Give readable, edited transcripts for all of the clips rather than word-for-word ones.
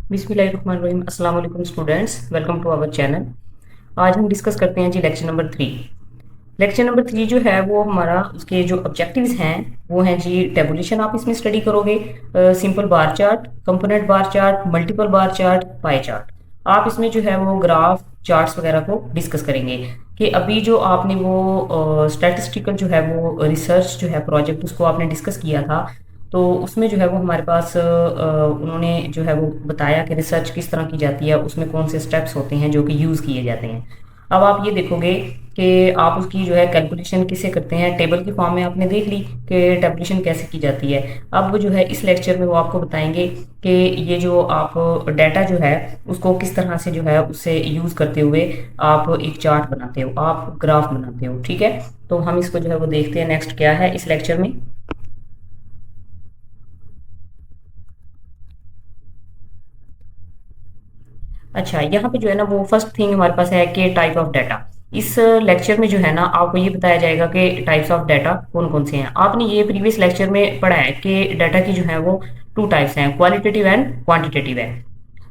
बिस्मिल्लाहिर्रहमानिर्रहीम। अस्सलाम वालेकुम students, welcome to our channel. आज हम डिस्कस करते हैं जी लेक्चर नंबर 3। लेक्चर नंबर 3 जो है वो हमारा उसके जो ऑब्जेक्टिव्स हैं वो हैं जी टेबुलेशन। आप इसमें स्टडी करोगे, simple bar chart, component bar chart, multiple bar chart, pie chart. आप इसमें जो है वो ग्राफ चार्ट्स वगैरह को डिस्कस करेंगे कि अभी जो आपने वो स्टैटिस्टिकल जो है वो रिसर्च जो है प्रोजेक्ट उसको आपने डिस्कस किया था। तो उसमें जो है वो हमारे पास उन्होंने जो है वो बताया कि रिसर्च किस तरह की जाती है, उसमें कौन से स्टेप्स होते हैं जो कि यूज़ किए जाते हैं। अब आप ये देखोगे कि आप उसकी जो है कैलकुलेशन किसे करते हैं, टेबल की फॉर्म में आपने देख ली कि टेबुलेशन कैसे की जाती है। अब वो जो है इस लेक्चर में वो आपको बताएंगे कि ये जो आप डाटा जो है उसको किस तरह से जो है उससे यूज़ करते हुए आप एक चार्ट बनाते हो, आप ग्राफ बनाते हो। ठीक है, तो हम इसको जो है वो देखते हैं नेक्स्ट क्या है इस लेक्चर में। अच्छा, यहाँ पे जो है ना वो फर्स्ट थिंग हमारे पास है कि टाइप ऑफ डाटा। इस लेक्चर में जो है ना आपको ये बताया जाएगा कि टाइप्स ऑफ डाटा कौन कौन से हैं। आपने ये प्रीवियस लेक्चर में पढ़ा है कि डाटा की जो है वो टू टाइप्स हैं, क्वालिटेटिव एंड क्वांटिटेटिव है।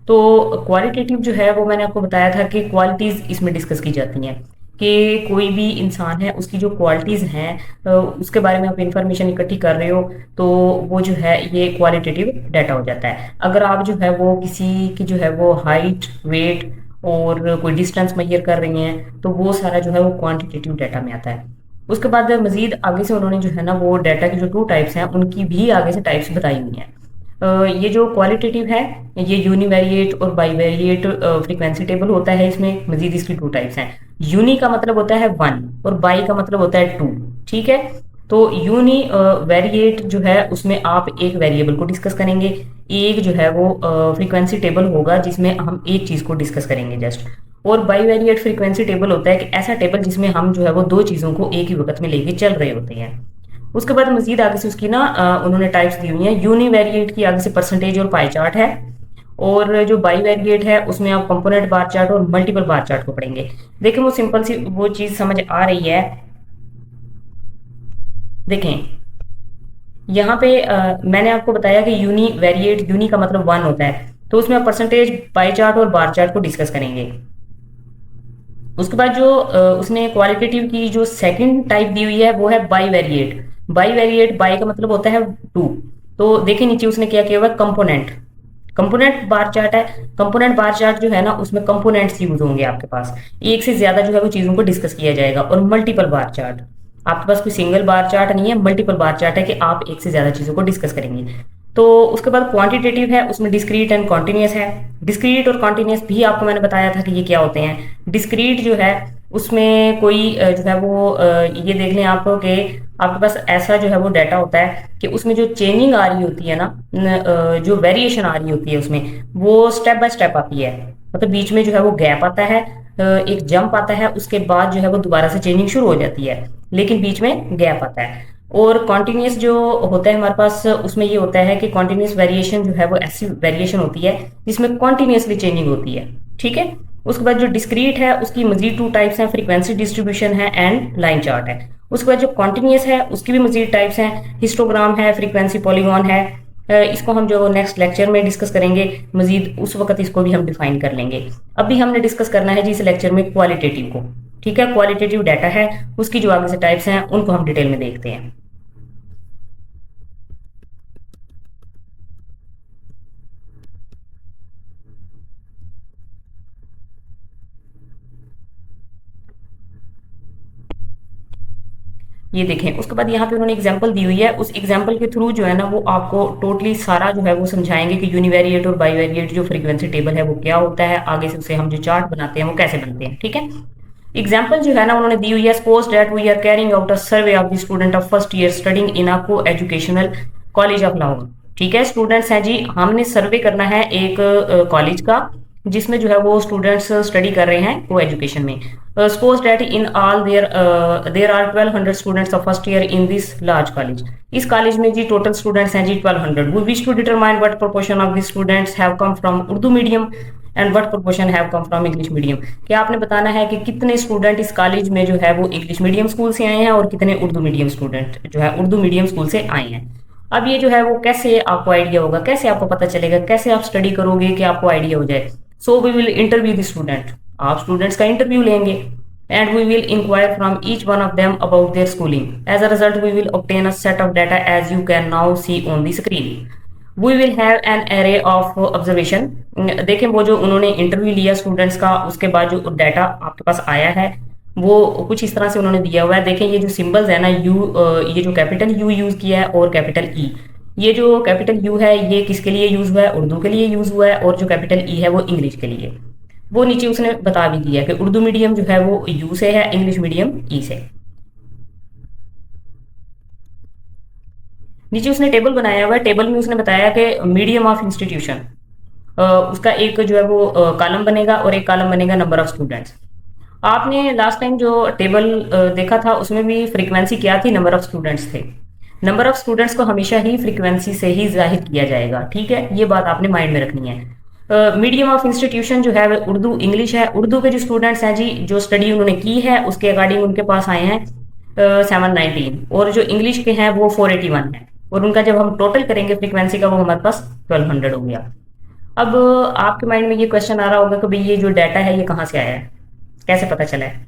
तो क्वालिटेटिव जो है वो मैंने आपको बताया था कि क्वालिटीज इसमें डिस्कस की जाती हैं कि कोई भी इंसान है उसकी जो क्वालिटीज हैं उसके बारे में आप इंफॉर्मेशन इकट्ठी कर रहे हो, तो वो जो है ये क्वालिटेटिव डाटा हो जाता है। अगर आप जो है वो किसी की जो है वो हाइट, वेट और कोई डिस्टेंस मेजर कर रही हैं तो वो सारा जो है वो क्वांटिटेटिव डाटा में आता है। उसके बाद मजीद आगे से उन्होंने जो है ना वो डाटा की जो टू टाइप्स हैं उनकी भी आगे से टाइप्स बताई हुई हैं। ये जो क्वालिटेटिव है ये यूनिवेरिएट और बाईवेरिएट फ्रीक्वेंसी टेबल होता है। इसमें मजीद इसकी टू टाइप्स हैं। यूनि का मतलब होता है वन और बाई का मतलब होता है टू। ठीक है, तो यूनि वेरिएट जो है उसमें आप एक वेरिएबल को डिस्कस करेंगे, एक जो है वो फ्रीक्वेंसी टेबल होगा जिसमें हम एक चीज को डिस्कस करेंगे जस्ट। और बाईवेरिएट फ्रीक्वेंसी टेबल होता है कि ऐसा टेबल जिसमें हम जो है वो दो चीजों को एक ही वक्त में लेके चल रहे होते हैं। उसके बाद मजीद आगे से उसकी ना उन्होंने टाइप्स दी हुई हैं। यूनिवेरिएट की आगे से परसेंटेज और पाई चार्ट है। और जो बाई वेरिएट है उसमें आप कंपोनेंट बार चार्ट और मल्टीपल बार चार्ट को पढ़ेंगे। देखिए वो सिंपल सी वो चीज समझ आ रही है। देखें यहाँ पे मैंने आपको बताया कि यूनी वेरिएट, यूनी का मतलब वन होता है, तो उसमें आप परसेंटेज, पाई चार्ट और बार चार्ट को डिस्कस करेंगे। उसके बाद जो उसने क्वालिटेटिव की जो सेकंड टाइप दी हुई है वो है by variate. By variate, by का मतलब होता है टू। तो देखिए नीचे उसने क्या किया हुआ है, कंपोनेंट। कंपोनेंट बार चार्ट है। कंपोनेंट बार चार्ट जो है ना उसमें कंपोनेंट्स यूज होंगे आपके पास, एक से ज्यादा जो है वो चीजों को डिस्कस किया जाएगा। और मल्टीपल बार चार्ट, आपके पास कोई सिंगल बार चार्ट नहीं है, मल्टीपल बार चार्ट है कि आप एक से ज्यादा चीजों को डिस्कस करेंगे। तो उसके बाद क्वांटिटेटिव है, उसमें डिस्क्रीट एंड कॉन्टिन्यूस है। डिस्क्रीट और कॉन्टिन्यूस भी आपको मैंने बताया था कि ये क्या होते हैं। डिस्क्रीट जो है उसमें कोई जो है वो ये देख लें आप कि आपके पास ऐसा जो है वो डाटा होता है कि उसमें जो चेंजिंग आ रही होती है ना, जो वेरिएशन आ रही होती है उसमें वो स्टेप बाय स्टेप आती है। मतलब बीच में जो है वो गैप आता है, एक जंप आता है, उसके बाद जो है वो दोबारा से चेंजिंग शुरू हो जाती है, लेकिन बीच में गैप आता है। और कॉन्टिन्यूस जो होता है हमारे पास उसमें ये होता है कि कॉन्टिन्यूस वेरिएशन जो है वो ऐसी वेरिएशन होती है जिसमें कॉन्टिन्यूसली चेंजिंग होती है। ठीक है, उसके बाद जो डिस्क्रीट है उसकी मजीद टू टाइप्स हैं, फ्रीक्वेंसी डिस्ट्रीब्यूशन है एंड लाइन चार्ट है। उसके बाद जो कॉन्टिन्यूस है उसकी भी मजीद टाइप्स हैं, हिस्टोग्राम है, फ्रीक्वेंसी पॉलीगॉन है। इसको हम जो नेक्स्ट लेक्चर में डिस्कस करेंगे मजीद, उस वक्त इसको भी हम डिफाइन कर लेंगे। अभी हमने डिस्कस करना है जी इस लेक्चर में क्वालिटेटिव को। ठीक है, क्वालिटेटिव डाटा है, उसकी जो आगे से टाइप्स हैं उनको हम डिटेल में देखते हैं। ये देखें, उसके बाद यहाँ पे उन्होंने एग्जांपल दी हुई है। उस एग्जांपल के थ्रू जो है ना वो आपको टोटली सारा जो है वो समझाएंगे कि यूनिवेरिएट और बाईवेरिएट जो फ्रीक्वेंसी टेबल है वो क्या होता है, आगे से उसे हम जो चार्ट बनाते हैं वो कैसे बनते हैं। ठीक है, एग्जाम्पल जो है ना उन्होंने दी हुई है। Suppose that we are carrying out a survey of the student of first year studying in a coeducational college of Lahore. ठीक है, स्टूडेंट्स हैं जी, हमने सर्वे करना है एक कॉलेज का जिसमें जो है वो स्टूडेंट्स स्टडी कर रहे हैं को एजुकेशन में। Suppose that in all there are 1200 students of first year in this large college. इस कॉलेज में जी टोटल स्टूडेंट्स हैं जी 1200। We wish to determine what proportion of the students have come from Urdu medium and what proportion have come from English medium. क्या आपने बताना है कि कितने स्टूडेंट इस कॉलेज में जो है वो इंग्लिश मीडियम स्कूल से आए हैं और कितने उर्दू मीडियम स्टूडेंट जो है उर्दू मीडियम स्कूल से आए हैं। अब ये जो है वो कैसे आपको आइडिया होगा, कैसे आपको पता चलेगा, कैसे आप स्टडी करोगे कि आपको आइडिया हो जाए। So we will interview the student, आप स्टूडेंट्स का इंटरव्यू लेंगे, and we will inquire from each one of them about their schooling. As a result we will obtain a set of data as you can now see on the screen. We will have an array of observation. देखें वो जो उन्होंने interview लिया students का, उसके बाद जो data आपके पास आया है वो कुछ इस तरह से उन्होंने दिया हुआ है। देखें ये जो सिंबल्स है ना, यू, ये जो कैपिटल यू यूज किया है और कैपिटल ई, ये जो कैपिटल यू है ये किसके लिए यूज हुआ है, उर्दू के लिए यूज हुआ है, और जो कैपिटल ई है वो इंग्लिश के लिए। वो नीचे उसने बता भी दिया कि उर्दू मीडियम जो है वो यू से है, इंग्लिश मीडियम ई से। नीचे उसने टेबल बनाया हुआ है, टेबल में उसने बताया कि मीडियम ऑफ इंस्टीट्यूशन, उसका एक जो है वो कॉलम बनेगा और एक कॉलम बनेगा नंबर ऑफ स्टूडेंट्स। आपने लास्ट टाइम जो टेबल देखा था उसमें भी फ्रीक्वेंसी क्या थी, नंबर ऑफ स्टूडेंट्स थे। नंबर ऑफ स्टूडेंट्स को हमेशा ही फ्रीक्वेंसी से ही जाहिर किया जाएगा, ठीक है, ये बात आपने माइंड में रखनी है। मीडियम ऑफ इंस्टीट्यूशन जो है वो उर्दू इंग्लिश है। उर्दू के जो स्टूडेंट्स हैं जी, जो स्टडी उन्होंने की है उसके अकॉर्डिंग उनके पास आए हैं 719, और जो इंग्लिश के हैं वो 481 है, और उनका जब हम टोटल करेंगे फ्रीक्वेंसी का वो हमारे पास 1200 हो गया। अब आपके माइंड में ये क्वेश्चन आ रहा होगा कि भाई ये जो डाटा है ये कहाँ से आया है, कैसे पता चला है।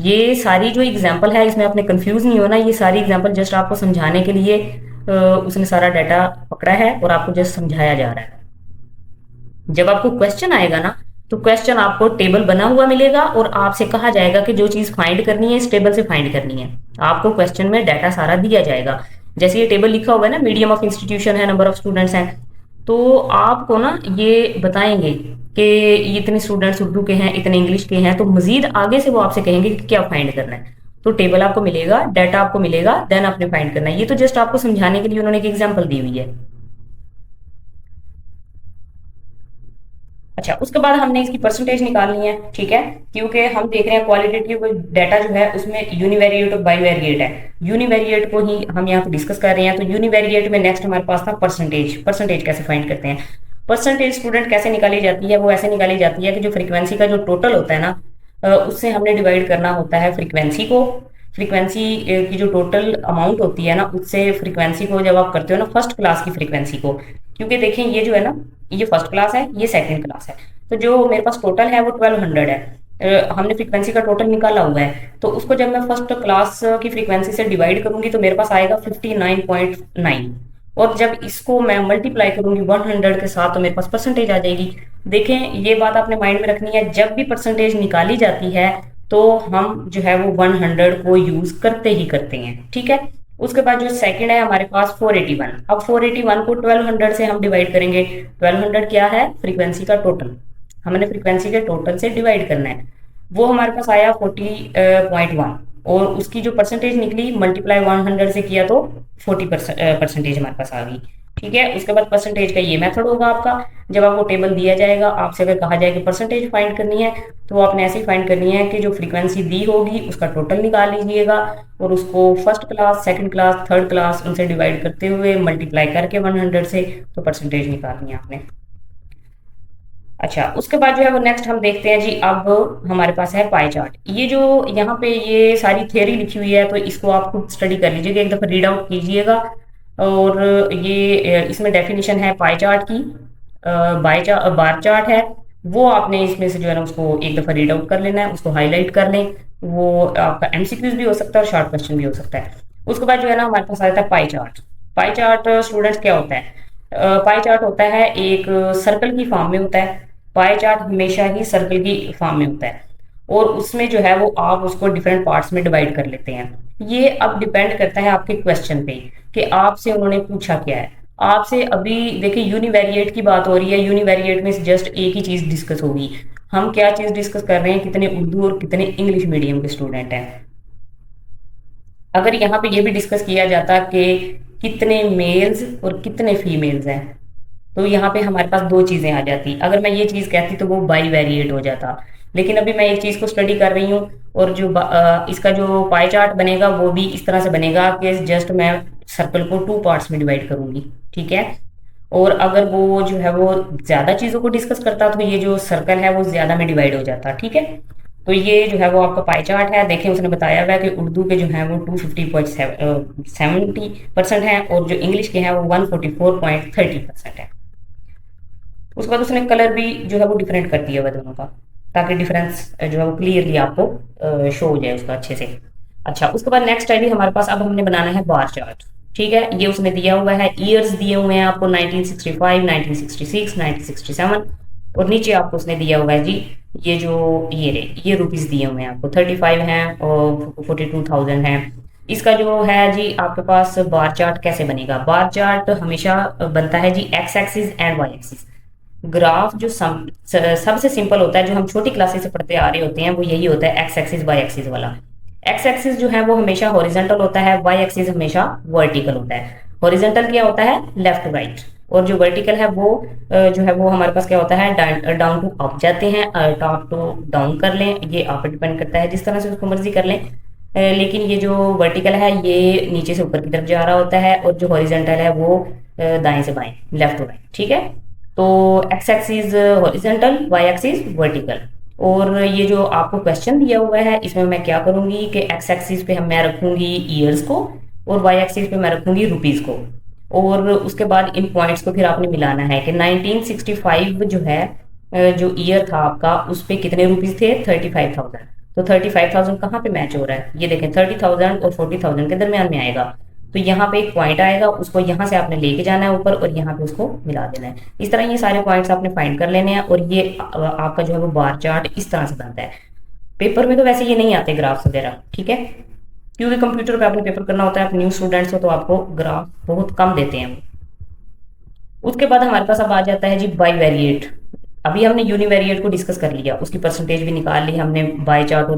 ये सारी जो एग्जांपल है इसमें आपने कंफ्यूज नहीं होना, ये सारी एग्जांपल जस्ट आपको समझाने के लिए उसने सारा डाटा पकड़ा है और आपको जस्ट समझाया जा रहा है। जब आपको क्वेश्चन आएगा ना तो क्वेश्चन आपको टेबल बना हुआ मिलेगा और आपसे कहा जाएगा कि जो चीज फाइंड करनी है इस टेबल से फाइंड करनी है। आपको क्वेश्चन में डाटा सारा दिया जाएगा, जैसे ये टेबल लिखा हुआ है ना, मीडियम ऑफ इंस्टीट्यूशन है, नंबर ऑफ स्टूडेंट्स हैं, तो आपको ना ये बताएंगे कि इतने स्टूडेंट्स उर्दू के हैं, इतने इंग्लिश के हैं, तो मजीद आगे से वो आपसे कहेंगे कि क्या फाइंड करना है। तो टेबल आपको मिलेगा, डाटा आपको मिलेगा, देन आपने फाइंड करना है। ये तो जस्ट आपको समझाने के लिए उन्होंने एक एग्जाम्पल दी हुई है। अच्छा, उसके बाद हमने इसकी परसेंटेज निकालनी है, ठीक है, क्योंकि हम देख रहे हैं क्वालिटेटिव डाटा जो है उसमें यूनिवेरिएट और बाईवेरिएट है। यूनिवेरिएट को ही हम यहाँ पे डिस्कस कर रहे हैं। तो यूनिवेरिएट में नेक्स्ट हमारे पास था परसेंटेज। परसेंटेज कैसे फाइंड करते हैं, परसेंटेज स्टूडेंट कैसे निकाली जाती है, वो ऐसे निकाली जाती है कि जो फ्रीक्वेंसी का जो टोटल होता है ना, उससे हमने डिवाइड करना होता है फ्रीक्वेंसी को। फ्रीक्वेंसी की जो टोटल अमाउंट होती है ना, उससे फ्रीक्वेंसी को जब आप करते हो ना फर्स्ट क्लास की फ्रीक्वेंसी को, क्योंकि देखें ये जो है ना, ये फर्स्ट क्लास है, ये सेकंड क्लास है, तो जो मेरे पास टोटल है वो 1200 है। हमने फ्रीक्वेंसी का टोटल निकाला हुआ है, तो उसको जब मैं फर्स्ट क्लास की फ्रीक्वेंसी से डिवाइड करूंगी तो मेरे पास आएगा 59.9, और जब इसको मैं मल्टीप्लाई करूंगी 100 के साथ तो मेरे पास परसेंटेज आ जाएगी। देखें ये बात आपने माइंड में रखनी है, जब भी परसेंटेज निकाली जाती है तो हम जो है वो 100 को यूज करते ही करते हैं, ठीक है। उसके बाद जो सेकंड है हमारे पास 481। अब 481 को 1200 से हम डिवाइड करेंगे। 1200 क्या है, फ्रीक्वेंसी का टोटल, हमने फ्रीक्वेंसी के टोटल से डिवाइड करना है। वो हमारे पास आया 40.1, और उसकी जो परसेंटेज निकली मल्टीप्लाई 100 से किया तो 40% हमारे पास आ गई, ठीक है। उसके बाद परसेंटेज का ये मेथड होगा आपका। जब आपको टेबल दिया जाएगा, आपसे अगर कहा जाए कि परसेंटेज फाइंड करनी है, तो आपने ऐसे ही फाइंड करनी है कि जो फ्रीक्वेंसी दी होगी उसका टोटल निकाल लीजिएगा, और उसको first class, second class, third class उनसे डिवाइड करते हुए मल्टीप्लाई करके 100 से तो परसेंटेज निकालनी है आपने। अच्छा, उसके बाद जो है वो नेक्स्ट हम देखते हैं जी। अब हमारे पास है पाई चार्ट। ये जो यहाँ पे ये सारी थ्योरी लिखी हुई है तो इसको आप खुद स्टडी कर लीजिएगा, एक दफ़ा रीड आउट कीजिएगा। और ये इसमें डेफिनेशन है पाई चार्ट की, बार चार्ट है, वो आपने इसमें से जो है ना उसको एक दफ़ा रीड आउट कर लेना है, उसको हाईलाइट कर लें। वो आपका एमसीक्यूज भी हो सकता है और शॉर्ट क्वेश्चन भी हो सकता है। उसके बाद जो है ना हमारे पास आता है pie chart. Pie chart students क्या होता है, पाई चार्ट होता है एक सर्कल की फॉर्म में होता है। पाई चार्ट हमेशा ही सर्कल की फॉर्म में होता है, और उसमें जो है वो आप उसको डिफरेंट पार्ट्स में डिवाइड कर लेते हैं। ये अब डिपेंड करता है आपके क्वेश्चन पे कि आपसे उन्होंने पूछा क्या है। आपसे अभी देखिए यूनिवेरिएट की बात हो रही है, यूनिवेरिएट में जस्ट एक ही चीज डिस्कस होगी। हम क्या चीज डिस्कस कर रहे हैं, कितने उर्दू और कितने इंग्लिश मीडियम के स्टूडेंट हैं। अगर यहाँ पे ये भी डिस्कस किया जाता कि कितने मेल्स और कितने फीमेल्स हैं, तो यहाँ पे हमारे पास दो चीजें आ जाती। अगर मैं ये चीज कहती तो वो बाई वेरिएट हो जाता, लेकिन अभी मैं एक चीज को स्टडी कर रही हूँ, और जो इसका जो पाई चार्ट बनेगा वो भी इस तरह से बनेगा कि जस्ट मैं सर्कल को 2 पार्ट्स में डिवाइड करूंगी, ठीक है। और अगर वो जो है वो ज्यादा चीजों को डिस्कस करता तो ये जो सर्कल है वो ज्यादा में डिवाइड हो जाता, ठीक है। तो ये जो है वो आपका पाई चार्ट है। देखिए उसने बताया हुआ है कि उर्दू के जो है वो 250.70% है और जो इंग्लिश के हैं वो 144.30% है। उसके बाद उसने कलर भी जो है वो डिफरेंट कर दिया हुआ दोनों का, ताकि डिफरेंस जो है वो क्लियरली आपको शो हो जाए उसका अच्छे से। अच्छा, उसके बाद नेक्स्ट आईडी हमारे पास अब हमने बनाना है बार चार्ट। ठीक है, ये उसने दिया हुआ है, ईयर्स दिए हुए हैं आपको 1965, 1966, 1967 और नीचे आपको उसने दिया हुआ है जी ये जो ये रुपीज दिए हुए हैं आपको 35 हैं और 42,000 हैं। इसका जो है जी आपके पास बार चार्ट कैसे बनेगा? बार चार्ट हमेशा बनता है जी X axis and Y axis. Graph जो सबसे सिंपल होता है, जो हम छोटी क्लासेस से पढ़ते आ रहे होते हैं, वो यही होता है एक्स एक्सिस वाई एक्सिस वाला। एक्स एक्सिस जो है वो हमेशा हॉरिजेंटल होता है, वाई एक्सिस हमेशा वर्टिकल होता है। हॉरिजेंटल क्या होता है? लेफ्ट टू राइट, और जो वर्टिकल है वो जो है वो हमारे पास क्या होता है? डाउन टू अप जाते हैं, टॉप टू डाउन कर लें, ये आप डिपेंड करता है, जिस तरह से उसको मर्जी कर लें। लेकिन ये जो वर्टिकल है ये नीचे से ऊपर की तरफ जा रहा होता है और जो हॉरिजेंटल है वो दाएं से बाएं, लेफ्ट टू राइट। ठीक है, तो X axis horizontal, Y axis vertical. और ये जो आपको क्वेश्चन दिया हुआ है इसमें मैं क्या करूंगी कि एक्स एक्सिस पे मैं रखूंगी ईयर्स को और वाई एक्सिस पे मैं रखूंगी रुपीज को। और उसके बाद इन पॉइंट्स को फिर आपने मिलाना है कि 1965 जो है जो ईयर था आपका उस पे कितने रुपीज थे? 35,000। तो 35,000 कहाँ पे मैच हो रहा है? ये देखें 30,000 और 40,000 के दरमियान में आएगा। तो यहाँ पे एक पॉइंट आएगा, उसको यहाँ से आपने लेके जाना है ऊपर और यहाँ पे उसको मिला देना है। इस तरह ये सारे पॉइंट्स आपने फाइंड कर लेने हैं और ये आपका जो है वो बार चार्ट इस तरह से बनता है। पेपर में तो वैसे ये नहीं आते ग्राफ्स वगैरह, ठीक है, क्योंकि कंप्यूटर पे आपने पेपर करना होता है, आप न्यू स्टूडेंट्स हो तो आपको ग्राफ बहुत कम देते हैं। उसके बाद हमारे पास अब आ जाता है जी बाई वेरिएट। अभी हमने यूनिवेरिएट को डिस्कस कर लिया, उसकी परसेंटेज भी निकाल ली हमने, बाई चार्ट और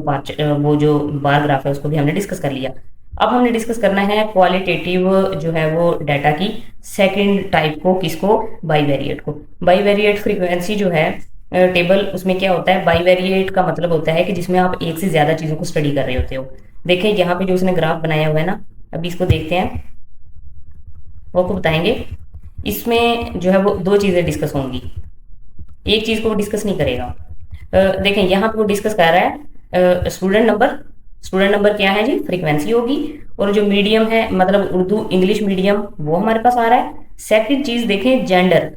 वो जो बार ग्राफ है उसको भी हमने डिस्कस कर लिया। अब हमने डिस्कस करना है क्वालिटेटिव जो है वो डाटा की सेकंड टाइप को, किसको? बाई वेरिएट को। बाई वेरिएट फ्रीक्वेंसी जो है टेबल, उसमें क्या होता है? बाई वेरिएट का मतलब होता है कि जिसमें आप एक से ज्यादा चीजों को स्टडी कर रहे होते हो। देखें यहाँ पे जो उसने ग्राफ बनाया हुआ है ना, अभी इसको देखते हैं, वो आपको बताएंगे। इसमें जो है वो दो चीजें डिस्कस होंगी, एक चीज को वो डिस्कस नहीं करेगा। देखें यहाँ पे वो डिस्कस कर रहा है स्टूडेंट नंबर। स्टूडेंट नंबर क्या है जी? फ्रीक्वेंसी होगी। और जो मीडियम है मतलब उर्दू इंग्लिश मीडियम, वो हमारे पास आ रहा है। सेकंड चीज देखें जेंडर।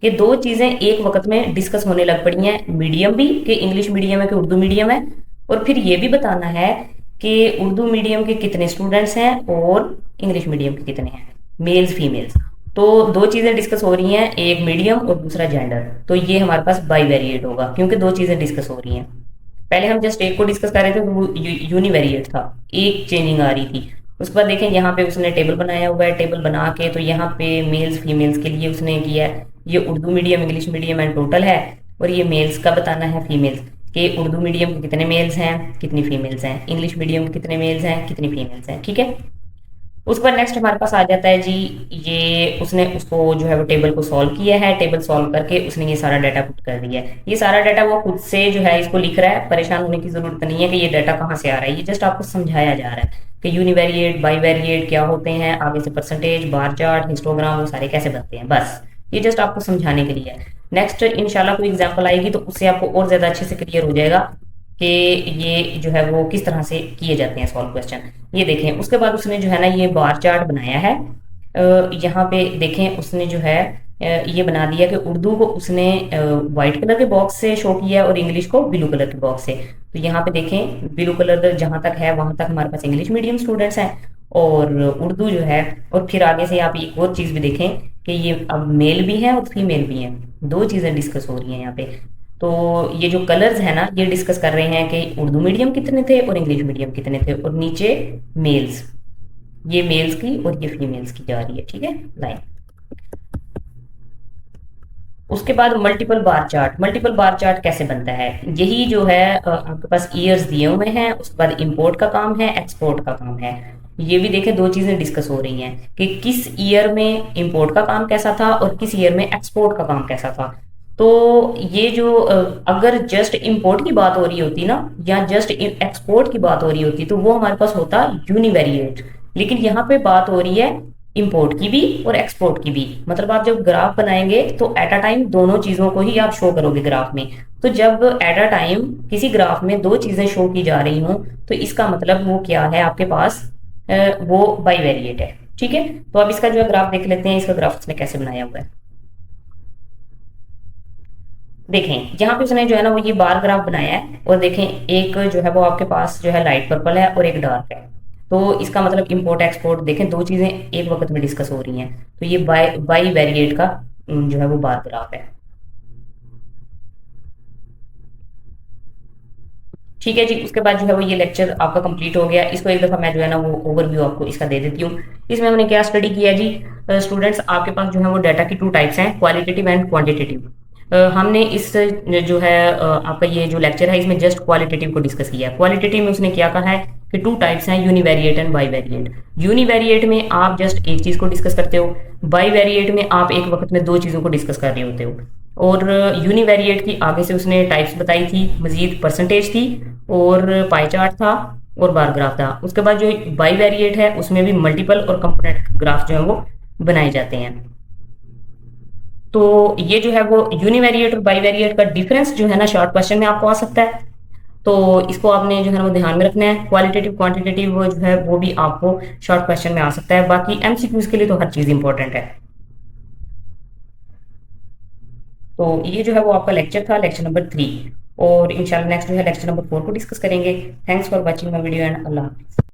ये दो चीजें एक वक्त में डिस्कस होने लग पड़ी हैं, मीडियम भी कि इंग्लिश मीडियम है कि उर्दू मीडियम है, और फिर ये भी बताना है कि उर्दू मीडियम के कितने स्टूडेंट्स हैं और इंग्लिश मीडियम के कितने हैं, मेल्स फीमेल्स। तो दो चीजें डिस्कस हो रही हैं, एक मीडियम और दूसरा जेंडर। तो ये हमारे पास बाई वेरिएट होगा क्योंकि दो चीजें डिस्कस हो रही हैं। पहले हम जस्ट एक को डिस्कस कर रहे थे तो वो यूनिवेरिएट था, एक चेंजिंग आ रही थी। उसके बाद देखें यहाँ पे उसने टेबल बनाया हुआ है, टेबल बना के तो यहाँ पे मेल्स फीमेल्स के लिए उसने किया है, ये Urdu medium English medium and total है, और ये मेल्स का बताना है फीमेल्स के उर्दू मीडियम के कितने मेल्स हैं कितनी फीमेल्स हैं, इंग्लिश मीडियम के कितने मेल्स हैं कितनी फीमेल्स हैं। ठीक है, उसके बाद नेक्स्ट हमारे पास आ जाता है जी ये उसने उसको जो है वो टेबल को सॉल्व किया है, टेबल सॉल्व करके उसने ये सारा डाटा पुट कर दिया है। ये सारा डाटा वो खुद से जो है इसको लिख रहा है, परेशान होने की जरूरत नहीं है कि ये डाटा कहाँ से आ रहा है, ये जस्ट आपको समझाया जा रहा है कि यूनिवेरिएट बाई वेरिएट क्या होते हैं, आगे से परसेंटेज, बार चार्ट, हिस्टोग्राम, वो सारे कैसे बनते हैं, बस ये जस्ट आपको समझाने के लिए है। नेक्स्ट इंशाल्लाह कोई एग्जाम्पल आएगी तो उससे आपको और ज्यादा अच्छे से क्लियर हो जाएगा कि ये जो है वो किस तरह से किए जाते हैं सॉल्व क्वेश्चन। ये देखें उसके बाद उसने जो है ना ये बार चार्ट बनाया है। यहाँ पे देखें उसने जो है ये बना दिया कि उर्दू को उसने व्हाइट कलर के बॉक्स से शो किया और इंग्लिश को ब्लू कलर के बॉक्स से। तो यहाँ पे देखें ब्लू कलर जहां तक है वहां तक हमारे पास इंग्लिश मीडियम स्टूडेंट्स हैं और उर्दू जो है, और फिर आगे से आप एक और चीज भी देखें कि ये अब मेल भी है और फीमेल भी है, दो चीजें डिस्कस हो रही हैं यहाँ पे। तो ये जो कलर्स है ना ये डिस्कस कर रहे हैं कि उर्दू मीडियम कितने थे और इंग्लिश मीडियम कितने थे, और नीचे मेल्स, ये मेल्स की और ये फीमेल्स की जा रही है। ठीक है, लाइन। उसके बाद multiple bar chart. Multiple bar chart कैसे बनता है? यही जो है आपके पास ईयर्स दिए हुए हैं, उसके बाद इंपोर्ट का काम है, एक्सपोर्ट का काम है। ये भी देखें दो चीजें डिस्कस हो रही हैं कि किस ईयर में इंपोर्ट का काम कैसा था और किस ईयर में एक्सपोर्ट का काम कैसा था। तो ये जो अगर जस्ट इंपोर्ट की बात हो रही होती ना या जस्ट एक्सपोर्ट की बात हो रही होती तो वो हमारे पास होता यूनिवेरिएट, लेकिन यहाँ पे बात हो रही है इंपोर्ट की भी और एक्सपोर्ट की भी। मतलब आप जब ग्राफ बनाएंगे तो एट अ टाइम दोनों चीजों को ही आप शो करोगे ग्राफ में। तो जब एट अ टाइम किसी ग्राफ में दो चीजें शो की जा रही हों तो इसका मतलब वो क्या है आपके पास, वो बाई वेरिएट है। ठीक है, तो अब इसका जो है ग्राफ देख लेते हैं, इसका ग्राफ उसने कैसे बनाया हुआ है। देखें यहाँ पे उसने जो है ना वो ये बार ग्राफ बनाया है, और देखें एक जो है वो आपके पास जो है लाइट पर्पल है और एक डार्क है। तो इसका मतलब इंपोर्ट एक्सपोर्ट, देखें दो चीजें एक वक्त में डिस्कस हो रही हैं। तो ये बाई बाई वेरिएट का जो है वो बार ग्राफ है। ठीक है जी, उसके बाद जो है वो ये लेक्चर आपका कंप्लीट हो गया। इसको एक दफा मैं जो है ना वो ओवरव्यू आपको इसका दे देती हूँ। इसमें हमने क्या स्टडी किया जी, स्टूडेंट्स आपके पास जो है वो डाटा की टू टाइप्स हैं, क्वालिटेटिव एंड क्वांटिटेटिव। हमने इस जो है आपका ये जो लेक्चर है इसमें जस्ट क्वालिटेटिव को डिस्कस किया है। क्वालिटेटिव में उसने क्या कहा है कि टू टाइप्स हैं, univariate and by variate. Univariate में आप जस्ट एक चीज को डिस्कस करते हो, बाई वेरिएट में आप एक वक्त में दो चीजों को डिस्कस कर रहे होते हो। और यूनिवेरिएट की आगे से उसने टाइप्स बताई थी, मजीद परसेंटेज थी और पाई चार्ट था और बार ग्राफ था। उसके बाद जो बाई वेरिएट है उसमें भी मल्टीपल और कंपोनेंट ग्राफ जो है वो बनाए जाते हैं। तो ये जो है वो यूनिवेरिएट और बाई वेरिएट का डिफरेंस जो है ना शॉर्ट क्वेश्चन में आपको आ सकता है। तो इसको आपने जो है ना वो ध्यान में रखना है। क्वालिटेटिव क्वांटिटेटिव जो है वो भी आपको शॉर्ट क्वेश्चन में आ सकता है। बाकी एमसीक्यूज के लिए तो हर चीज इंपॉर्टेंट है। तो ये जो है वो आपका लेक्चर था, लेक्चर नंबर 3। और इंशाल्लाह नेक्स्ट जो है लेक्चर नंबर 4 को डिस्कस करेंगे। Thanks for watching my video and अल्लाह हाफिज़।